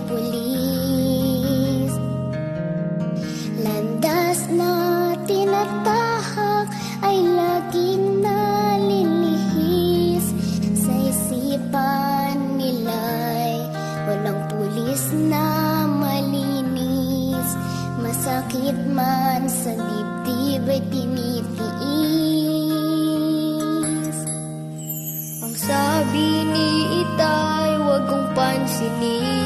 pulis. Landas na tinatahak ay laging nalilihis. Sa isipan nila'y walang pulis na malinis. Masakit man sa dibdib ay tinitiis. Ang sabi ni Itay, wag kong pansinin.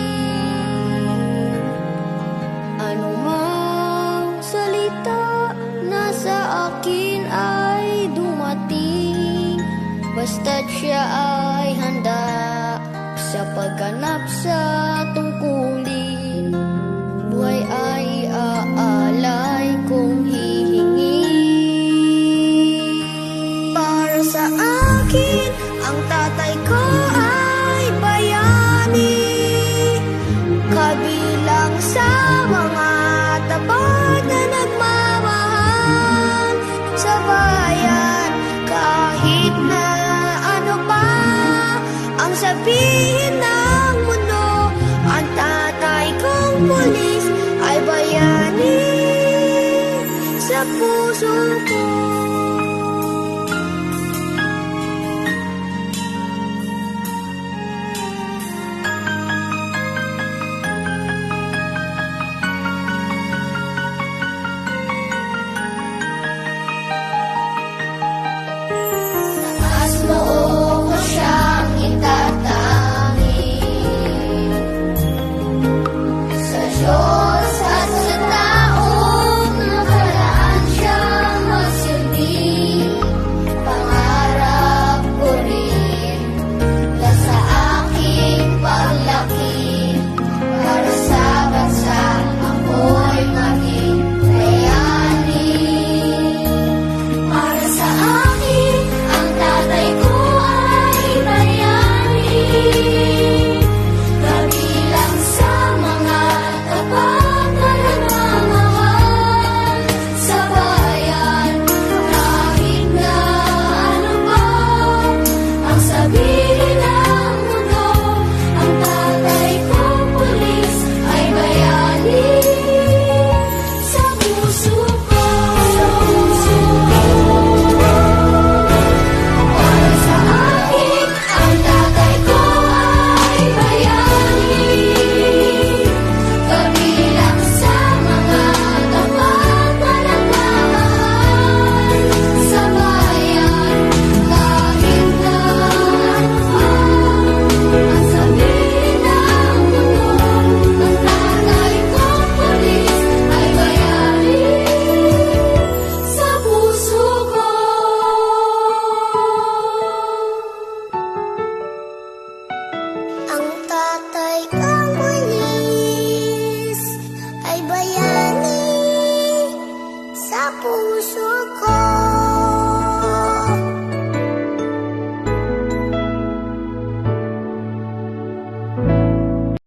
Ano mang salita na sa akin ay dumating, basta't siya ay handa sa pagganap sa tungkulin. Buhay ay aalay kung hihingi. Para sa akin, ang tatay ko ay bayani, kabilang sa mga tapat na nagmamahal sa bayan. Kahit na ano pa ang sabihin ng mundo, ang tatay kong pulis ay bayani sa puso ko.